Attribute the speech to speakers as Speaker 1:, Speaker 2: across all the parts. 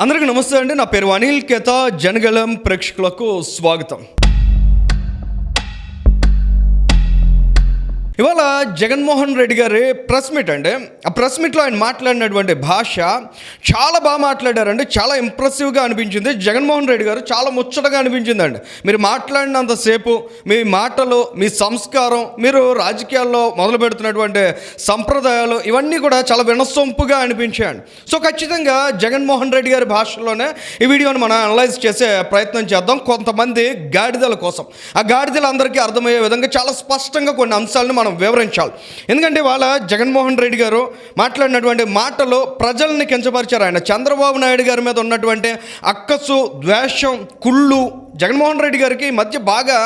Speaker 1: అందరికీ నమస్తే అండి. నా పేరు అనిల్ కేత. జనగలం ప్రేక్షకులకు స్వాగతం. ఇవాళ జగన్మోహన్ రెడ్డి గారి ప్రెస్ మీట్ అండి. ఆ ప్రెస్ మీట్లో ఆయన మాట్లాడినటువంటి భాష చాలా బాగా మాట్లాడారండి. చాలా ఇంప్రెసివ్గా అనిపించింది. జగన్మోహన్ రెడ్డి గారు చాలా ముచ్చటగా అనిపించిందండి. మీరు మాట్లాడినంతసేపు మీ మాటలు, మీ సంస్కారం, మీరు రాజకీయాల్లో మొదలు పెడుతున్నటువంటి సంప్రదాయాలు ఇవన్నీ కూడా చాలా వినసొంపుగా అనిపించాయండి. సో ఖచ్చితంగా జగన్మోహన్ రెడ్డి గారి భాషలోనే ఈ వీడియోని మనం అనలైజ్ చేసే ప్రయత్నం చేద్దాం. కొంతమంది గాడిదల కోసం, ఆ గాడిదలు అందరికీ అర్థమయ్యే విధంగా చాలా స్పష్టంగా కొన్ని అంశాలను మనం వివరించాలి. ఎందుకంటే వాళ్ళ జగన్మోహన్ రెడ్డి గారు మాట్లాడినటువంటి మాటలు ప్రజల్ని కించపరిచారు. ఆయన చంద్రబాబు నాయుడు గారి మీద ఉన్నటువంటి అక్కసు, ద్వేషం, కుళ్ళు జగన్మోహన్ రెడ్డి గారికి ఈ మధ్య బాగా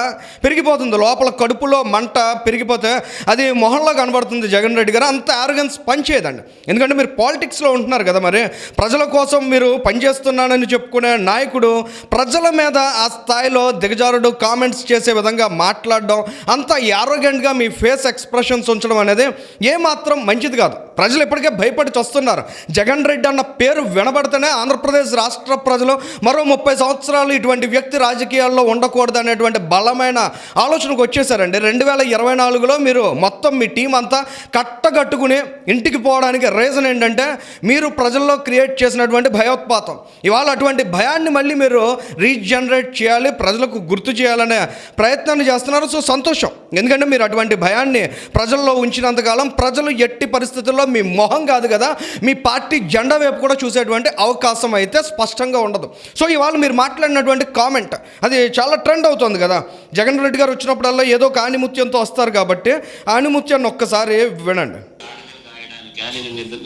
Speaker 1: పెరిగిపోతుంది. లోపల కడుపులో మంట పెరిగిపోతే అది మొహంలో కనబడుతుంది. జగన్ రెడ్డి గారు అంత ఆరోగెన్స్ పనిచేయదండి. ఎందుకంటే మీరు పాలిటిక్స్లో ఉంటున్నారు కదా, మరి ప్రజల కోసం మీరు పనిచేస్తున్నానని చెప్పుకునే నాయకుడు ప్రజల మీద ఆ స్థాయిలో దిగజారుడు కామెంట్స్ చేసే విధంగా మాట్లాడడం, అంత ఆరోగెంట్గా మీ ఫేస్ ఎక్స్ప్రెషన్స్ ఉంచడం అనేది ఏమాత్రం మంచిది కాదు. ప్రజలు ఇప్పటికే భయపడి వస్తున్నారు. జగన్ రెడ్డి అన్న పేరు వినబడితేనే ఆంధ్రప్రదేశ్ రాష్ట్ర ప్రజలు మరో 30 సంవత్సరాలు ఇటువంటి వ్యక్తి రాజకీయాల్లో ఉండకూడదు అనేటువంటి బలమైన ఆలోచనకు వచ్చేసారండి. 2024లో మీరు మొత్తం మీ టీం అంతా కట్టగట్టుకుని ఇంటికి పోవడానికి రీజన్ ఏంటంటే మీరు ప్రజల్లో క్రియేట్ చేసినటువంటి భయోత్పాతం. ఇవాళ అటువంటి భయాన్ని మళ్ళీ మీరు రీజనరేట్ చేయాలి, ప్రజలకు గుర్తు చేయాలనే ప్రయత్నాన్ని చేస్తున్నారు. సో సంతోషం. ఎందుకంటే మీరు అటువంటి భయాన్ని ప్రజల్లో ఉంచినంతకాలం ప్రజలు ఎట్టి పరిస్థితుల్లో మీ మొహం కాదు కదా, మీ పార్టీ జెండా వైపు కూడా చూసేటువంటి అవకాశం అయితే స్పష్టంగా ఉండదు. సో ఇవాళ మీరు మాట్లాడినటువంటి కామెంట్ అది చాలా ట్రెండ్ అవుతుంది కదా. జగన్ రెడ్డి గారు వచ్చినప్పుడల్లా ఏదో ఒక ఆణిముత్యంతో వస్తారు కాబట్టి ఆణిముత్యాన్ని ఒక్కసారి వినండి.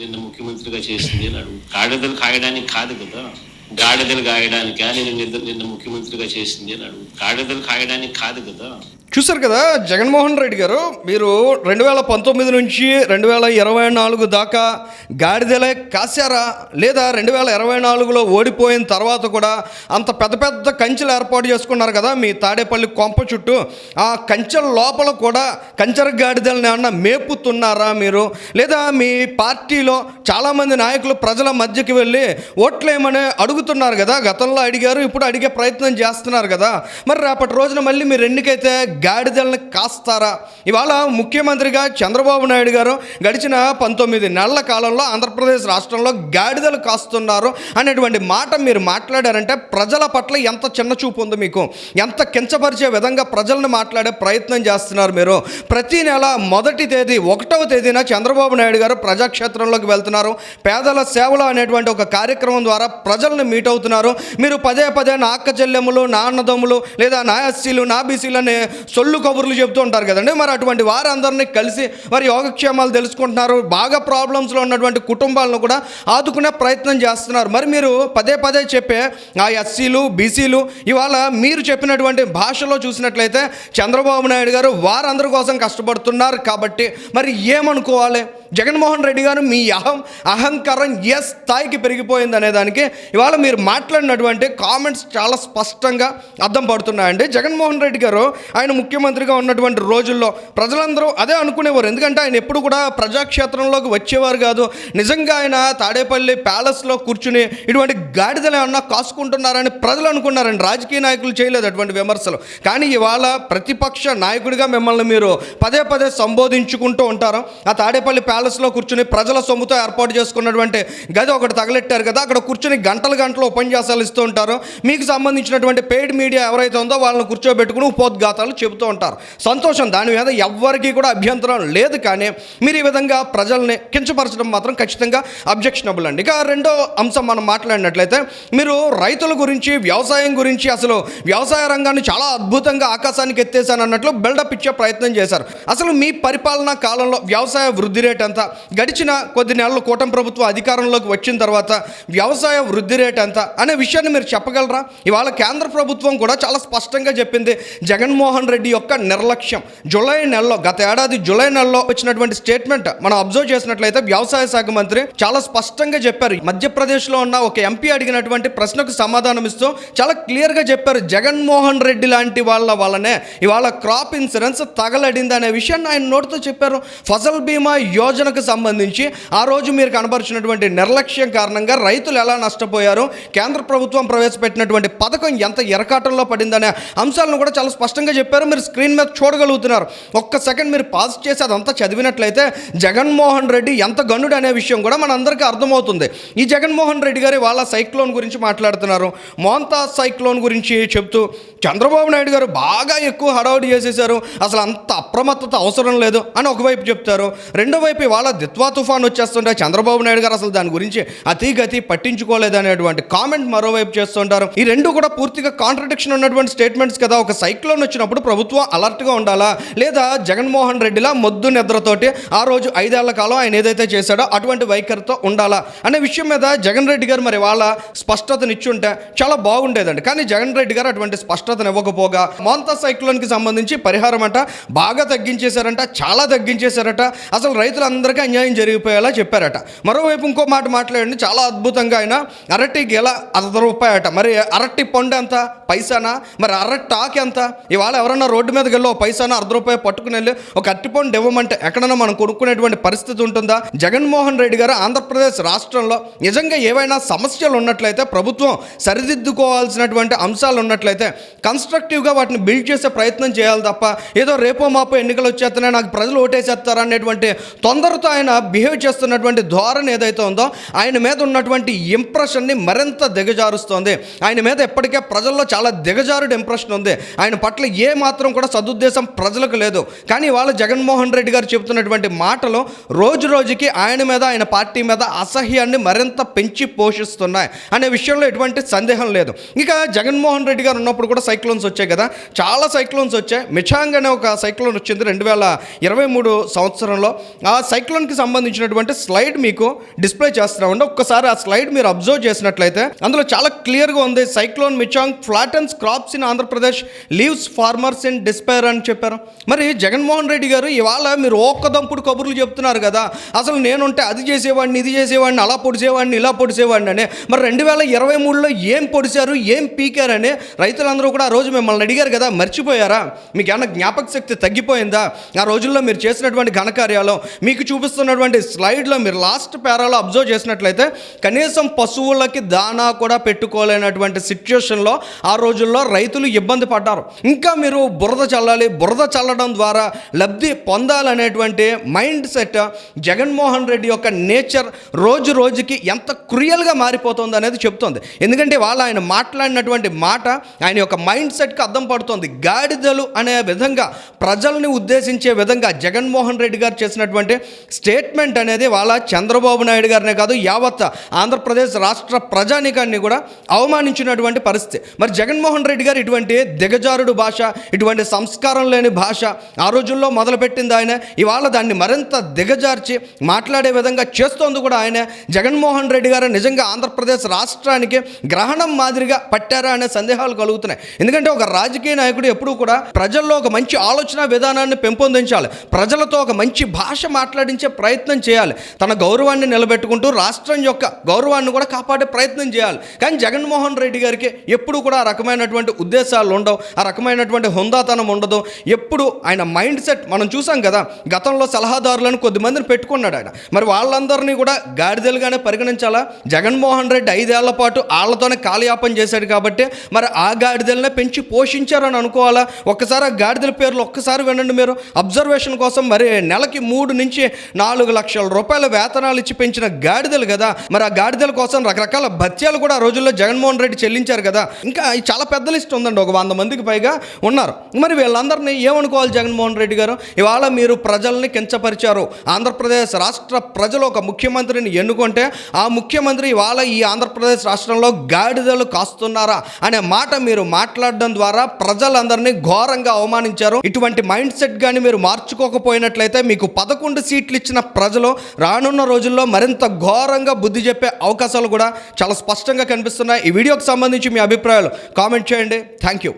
Speaker 2: నిన్న ముఖ్యమంత్రిగా చేసింది గాడిదలు కాయడానికి కాదు కదా, గాడిదలు కాయడానికా నిన్న ముఖ్యమంత్రిగా చేసింది అని అడుగు. గాడిదలు కాయడానికి కాదు కదా.
Speaker 1: చూశారు కదా జగన్మోహన్ రెడ్డి గారు, మీరు 2019 నుంచి 2024 దాకా గాడిదలే కాశారా, లేదా 2024లో ఓడిపోయిన తర్వాత కూడా అంత పెద్ద పెద్ద కంచెలు ఏర్పాటు చేసుకున్నారు కదా మీ తాడేపల్లి కొంప చుట్టూ, ఆ కంచెల లోపల కూడా కంచెర గాడిదలని ఏమన్నా మేపుతున్నారా మీరు? లేదా మీ పార్టీలో చాలామంది నాయకులు ప్రజల మధ్యకి వెళ్ళి ఓట్లేమని అడుగుతున్నారు కదా, గతంలో అడిగారు, ఇప్పుడు అడిగే ప్రయత్నం చేస్తున్నారు కదా. మరి రేపటి రోజున మళ్ళీ మీరు ఎన్నికైతే గాడిదలను కాస్తారా? ఇవాళ ముఖ్యమంత్రిగా చంద్రబాబు నాయుడు గారు గడిచిన 19 నెలల కాలంలో ఆంధ్రప్రదేశ్ రాష్ట్రంలో గాడిదలు కాస్తున్నారు అనేటువంటి మాట మీరు మాట్లాడారంటే ప్రజల పట్ల ఎంత చిన్న చూపు ఉంది మీకు, ఎంత కించపరిచే విధంగా ప్రజలను మాట్లాడే ప్రయత్నం చేస్తున్నారు మీరు. ప్రతి నెల మొదటి తేదీ 1వ తేదీన చంద్రబాబు నాయుడు గారు ప్రజాక్షేత్రంలోకి వెళ్తున్నారు. పేదల సేవలు అనేటువంటి ఒక కార్యక్రమం ద్వారా ప్రజలను మీట్ అవుతున్నారు. మీరు పదే పదే నా అక్క చెల్లెములు, నా అన్నదమ్ములు, లేదా నా ఎస్సీలు, నా బీసీలు అనే సొల్లు కబుర్లు చెబుతూ ఉంటారు కదండి. మరి అటువంటి వారందరినీ కలిసి వారి యోగక్షేమాలు తెలుసుకుంటున్నారు. బాగా ప్రాబ్లమ్స్లో ఉన్నటువంటి కుటుంబాలను కూడా ఆదుకునే ప్రయత్నం చేస్తున్నారు. మరి మీరు పదే పదే చెప్పే ఆ ఎస్సీలు, బీసీలు ఇవాళ మీరు చెప్పినటువంటి భాషలో చూసినట్లయితే చంద్రబాబు నాయుడు గారు వారందరి కోసం కష్టపడుతున్నారు కాబట్టి మరి ఏమనుకోవాలి? జగన్మోహన్ రెడ్డి గారు మీ అహంకారం ఏ స్థాయికి పెరిగిపోయింది అనే దానికి ఇవాళ మీరు మాట్లాడినటువంటి కామెంట్స్ చాలా స్పష్టంగా అర్థం పడుతున్నాయండి. జగన్మోహన్ రెడ్డి గారు ఆయన ముఖ్యమంత్రిగా ఉన్నటువంటి రోజుల్లో ప్రజలందరూ అదే అనుకునేవారు. ఎందుకంటే ఆయన ఎప్పుడు కూడా ప్రజాక్షేత్రంలోకి వచ్చేవారు కాదు. నిజంగా ఆయన తాడేపల్లి ప్యాలెస్లో కూర్చుని ఇటువంటి గాడిదలు ఏమన్నా కాసుకుంటున్నారని ప్రజలు అనుకున్నారండి. రాజకీయ నాయకులు చేయలేదు అటువంటి విమర్శలు. కానీ ఇవాళ ప్రతిపక్ష నాయకుడిగా మిమ్మల్ని మీరు పదే పదే సంబోధించుకుంటూ ఉంటారు. ఆ తాడేపల్లి ప్యాలెస్లో కూర్చుని ప్రజల సొమ్ముతో ఏర్పాటు చేసుకున్నటువంటి గది ఒకటి తగలెట్టారు కదా, అక్కడ కూర్చుని గంటలు ఉపన్యాసాలు ఇస్తూ ఉంటారు. మీకు సంబంధించినటువంటి పెయిడ్ మీడియా ఎవరైతే ఉందో వాళ్ళని కూర్చోబెట్టుకుని ఉపోద్ఘాతాలు చెబుతూ ఉంటారు. సంతోషం, దాని మీద ఎవ్వరికీ కూడా అభ్యంతరం లేదు. కానీ మీరు ఈ విధంగా ప్రజల్ని కించపరచడం మాత్రం ఖచ్చితంగా అబ్జెక్షనబుల్ అండి. ఇక రెండో అంశం మనం మాట్లాడినట్లయితే మీరు రైతుల గురించి, వ్యవసాయం గురించి, అసలు వ్యవసాయ రంగాన్ని చాలా అద్భుతంగా ఆకాశానికి ఎత్తేసాను అన్నట్లు బిల్డప్ ఇచ్చే ప్రయత్నం చేశారు. అసలు మీ పరిపాలనా కాలంలో వ్యవసాయ వృద్ధి రేట్ ఎంత? గడిచిన కొద్ది నెలలు కూటమి ప్రభుత్వం అధికారంలోకి వచ్చిన తర్వాత వ్యవసాయ వృద్ధి రేట్ ఎంత అనే విషయాన్ని మీరు చెప్పగలరా? ఇవాళ కేంద్ర ప్రభుత్వం కూడా చాలా స్పష్టంగా చెప్పింది. జగన్మోహన్ రెడ్డి యొక్క నిర్లక్ష్యం జూలై నెలలో, గత ఏడాది జూలై నెలలో వచ్చినటువంటి స్టేట్మెంట్ మనం అబ్జర్వ్ చేసినట్లయితే వ్యవసాయ శాఖ మంత్రి చాలా స్పష్టంగా చెప్పారు. మధ్యప్రదేశ్లో ఉన్న ఒక ఎంపీ అడిగినటువంటి ప్రశ్నకు సమాధానం ఇస్తూ చాలా క్లియర్గా చెప్పారు. జగన్మోహన్ రెడ్డి లాంటి వాళ్ళ వల్లనే ఇవాళ క్రాప్ ఇన్సూరెన్స్ తగలడింది అనే విషయాన్ని ఆయన నోటితో చెప్పారు. ఫసల్ బీమా యోజన యోజనకు సంబంధించి ఆ రోజు మీరు కనబరిచినటువంటి నిర్లక్ష్యం కారణంగా రైతులు ఎలా నష్టపోయారు, కేంద్ర ప్రభుత్వం ప్రవేశపెట్టినటువంటి పథకం ఎంత ఎరకాటంలో పడిందనే అంశాలను కూడా చాలా స్పష్టంగా చెప్పారు. మీరు స్క్రీన్ మీద చూడగలుగుతున్నారు. ఒక్క సెకండ్ మీరు పాజ్ చేసి అదంతా చదివినట్లయితే జగన్మోహన్ రెడ్డి ఎంత గనుడు అనే విషయం కూడా మనందరికీ అర్థమవుతుంది. ఈ జగన్మోహన్ రెడ్డి గారి వాళ్ళ సైక్లోన్ గురించి మాట్లాడుతున్నారు. మోంతాజ్ సైక్లోన్ గురించి చెప్తూ చంద్రబాబు నాయుడు గారు బాగా ఎక్కువ హడావుడి చేసేశారు, అసలు అంత అప్రమత్తత అవసరం లేదు అని ఒకవైపు చెప్తారు. రెండో వైపు వాళ్ళ దిత్వా తుఫాన్ వచ్చేస్తుంటే చంద్రబాబు నాయుడు గారు అసలు దాని గురించి అతిగతి పట్టించుకోలేదు అనేటువంటి కామెంట్ మరోవైపు చేస్తుంటారు. ఈ రెండు కూడా పూర్తిగా కాంట్రడిక్షన్ ఉన్నటువంటి స్టేట్మెంట్స్ కదా. ఒక సైక్లోన్ వచ్చినప్పుడు ప్రభుత్వం అలర్ట్గా ఉండాలా, లేదా జగన్మోహన్ రెడ్డిలా మొద్దు నిద్రతోటి ఆ రోజు 5 ఏళ్ల కాలం ఆయన ఏదైతే చేశాడో అటువంటి వైఖరితో ఉండాలా అనే విషయం మీద జగన్ రెడ్డి గారు మరి వాళ్ళ స్పష్టతనిచ్చుంటే చాలా బాగుండేదండి. కానీ జగన్ రెడ్డి గారు అటువంటి స్పష్టతను ఇవ్వకపోగా మోంతా సైక్లోన్కి సంబంధించి పరిహారం అంట బాగా తగ్గించేశారంట, చాలా తగ్గించేశారట, అసలు రైతులందరికీ అన్యాయం జరిగిపోయేలా చెప్పారట. మరోవైపు ఇంకో మాట మాట్లాడండి, చాలా అద్భుతంగా ఆయన అరటి గెల ₹1 అట. మరి అరటి పండు ఎంత, పైసానా? మరి అరటి ఆకు ఎంత? ఇవాళ ఎవరన్నా రోడ్డు మీదకి వెళ్ళి పైసానా ₹1 పట్టుకుని వెళ్ళి ఒక అరటిపండు ఇవ్వమంటే ఎక్కడన్నా మనం కొనుక్కునేటువంటి పరిస్థితి ఉంటుందా? జగన్మోహన్ రెడ్డి గారు ఆంధ్రప్రదేశ్ రాష్ట్రంలో నిజంగా ఏవైనా సమస్యలు ఉన్నట్లయితే, ప్రభుత్వం సరిదిద్దుకోవాల్సినటువంటి అంశాలు ఉన్నట్లయితే కన్స్ట్రక్టివ్గా వాటిని బిల్డ్ చేసే ప్రయత్నం చేయాలి తప్ప ఏదో రేపో మాపో ఎన్నికలు వచ్చేస్తున్నాయి, నాకు ప్రజలు ఓటేసేస్తారా అనేటువంటి తొందరతో ఆయన బిహేవ్ చేస్తున్నటువంటి ధోరణి ఏదైతే ఉందో ఆయన మీద ఉన్నటువంటి ఇంప్రెషన్ని మరింత దిగజారుస్తోంది. ఆయన మీద ఎప్పటికే ప్రజల్లో చాలా దిగజారుడు ఇంప్రెషన్ ఉంది. ఆయన పట్ల ఏ మాత్రం కూడా సదుద్దేశం ప్రజలకు లేదు. కానీ వాళ్ళ జగన్మోహన్ రెడ్డి గారు చెబుతున్నటువంటి మాటలు రోజు రోజుకి ఆయన మీద, ఆయన పార్టీ మీద అసహ్యాన్ని మరింత పెంచి పోషిస్తున్నాయి అనే విషయంలో ఎటువంటి సందేహం లేదు. ఇక జగన్మోహన్ రెడ్డి గారు ఉన్నప్పుడు కూడా సైక్లోన్స్ వచ్చాయి కదా, చాలా సైక్లోన్స్ వచ్చాయి. మిచాంగ్ అనే ఒక సైక్లోన్ వచ్చింది 2023 సంవత్సరంలో. ఆ సైక్లోన్కి సంబంధించినటువంటి స్లైడ్ మీకు డిస్ప్లే చేస్తున్నామండి. ఒక్కసారి ఆ స్లైడ్ మీరు అబ్జర్వ్ చేసినట్లయితే అందులో చాలా క్లియర్గా ఉంది. Cyclone Michaung flattens crops in Andhra Pradesh, leaves farmers in despair అని చెప్పారు. మరి జగన్మోహన్ రెడ్డి గారు ఇవాళ మీరు ఒక్కదంపుడు కబుర్లు చెప్తున్నారు కదా, అసలు నేనుంటే అది చేసేవాడిని, ఇది చేసేవాడిని, అలా పొడిసేవాడిని, ఇలా పొడిసేవాడిని అని. మరి 2023లో ఏం పొడిచారు, ఏం పీకారని రైతులందరూ కూడా ఆ రోజు మిమ్మల్ని అడిగారు కదా, మర్చిపోయారా? మీకు ఏమన్నా జ్ఞాపక శక్తి తగ్గిపోయిందా? ఆ రోజుల్లో మీరు చేసినటువంటి ఘనకార్యాలు మీకు చూపిస్తున్నటువంటి స్లైడ్లో మీరు లాస్ట్ పేరాలో అబ్జర్వ్ చేసినట్లయితే కనీసం పశువులకి దానా కూడా పెట్టుకోలేనటువంటి సిచ్యుయేషన్లో ఆ రోజుల్లో రైతులు ఇబ్బంది పడ్డారు. ఇంకా మీరు బురద చల్లాలి, బురద చల్లడం ద్వారా లబ్ధి పొందాలనేటువంటి మైండ్ సెట్ జగన్మోహన్ రెడ్డి యొక్క నేచర్ రోజు రోజుకి ఎంత క్రూయల్గా మారిపోతుంది అనేది చెప్తోంది. ఎందుకంటే వాళ్ళు ఆయన మాట్లాడినటువంటి మాట ఆయన యొక్క మైండ్ సెట్కి అద్దం పడుతుంది. గాడిదలు అనే విధంగా ప్రజల్ని ఉద్దేశించే విధంగా జగన్మోహన్ రెడ్డి గారు చేసినటువంటి స్టేట్మెంట్ అనేది వాళ్ళ చంద్రబాబు నాయుడు గారినే కాదు, యావత్ ఆంధ్రప్రదేశ్ రాష్ట్ర ప్రజానికాన్ని కూడా అవమానించినటువంటి పరిస్థితి. మరి జగన్మోహన్ రెడ్డి గారు ఇటువంటి దిగజారుడు భాష, ఇటువంటి సంస్కారం లేని భాష ఆ రోజుల్లో మొదలుపెట్టింది ఆయన. ఇవాళ దాన్ని మరింత దిగజార్చి మాట్లాడే విధంగా చేస్తోంది కూడా ఆయన. జగన్మోహన్ రెడ్డి గారు నిజంగా ఆంధ్రప్రదేశ్ రాష్ట్రానికి గ్రహణం మాదిరిగా పట్టారా అనే సందేహాలు కలుగుతున్నాయి. ఎందుకంటే ఒక రాజకీయ నాయకుడు ఎప్పుడూ కూడా ప్రజల్లో ఒక మంచి ఆలోచన విధానాన్ని పెంపొందించాలి, ప్రజలతో ఒక మంచి భాష మాట్లాడించే ప్రయత్నం చేయాలి, తన గౌరవాన్ని నిలబెట్టుకుంటూ రాష్ట్రం యొక్క గౌరవాన్ని కూడా కాపాడే ప్రయత్నం చేయాలి. కానీ జగన్మోహన్ రెడ్డి గారికి ఎప్పుడు కూడా ఆ రకమైనటువంటి ఉద్దేశాలు ఉండవు, ఆ రకమైనటువంటి హుందాతనం ఉండదు. ఎప్పుడు ఆయన మైండ్ సెట్ మనం చూసాం కదా, గతంలో సలహాదారులను కొద్దిమందిని పెట్టుకున్నాడు ఆయన. మరి వాళ్ళందరినీ కూడా గాడిదలుగానే పరిగణించాలా? జగన్మోహన్ రెడ్డి 5 ఏళ్ల పాటు వాళ్ళతోనే కాలయాపన చేశాడు కాబట్టి మరి ఆ గాడిదలనే పెంచి పోషించారని అనుకోవాలా? ఒక్కసారి ఆ గాడిదల పేర్లు ఒక్కసారి వినండి మీరు అబ్జర్వేషన్ కోసం. మరి నెలకి 3 నుంచి 4 లక్షల రూపాయల వేతనాలు ఇచ్చి పెంచిన గాడిదలు కదా, మరి ఆ గాడిదల కోసం రకరకాల భత్యాలు కూడా ఆ రోజుల్లో జగన్మోహన్ రెడ్డి చెల్లించారు కదా. ఇంకా చాలా పెద్ద లిస్ట్ ఉందండి, ఒక 100 మందికి పైగా ఉన్నారు. మరి వీళ్ళందరినీ ఏమనుకోవాలి జగన్మోహన్ రెడ్డి గారు? ఇవాళ మీరు ప్రజల్ని కించపరిచారు. ఆంధ్రప్రదేశ్ రాష్ట్ర ప్రజలు ఒక ముఖ్యమంత్రిని ఎన్నుకుంటే ఆ ముఖ్యమంత్రి ఇవాళ ఈ ఆంధ్రప్రదేశ్ రాష్ట్రంలో గాడిదలు కాస్తున్నారా అనే మాట మీరు మాట్లాడడం ద్వారా ప్రజలందరినీ ఘోరంగా అవమానించారు. ఇటువంటి మైండ్ సెట్ కానీ మీరు మార్చుకోకపోయినట్లయితే మీకు 11 సీట్లు ఇచ్చిన ప్రజలు రానున్న రోజుల్లో మరింత ఘోరంగా బుద్ధి చెప్పే అవకాశాలు కూడా చాలా స్పష్టంగా కనిపిస్తున్నాయి. ఈ వీడియోకి సంబంధించి మీ అభిప్రాయాలు కామెంట్ చేయండి. Thank you.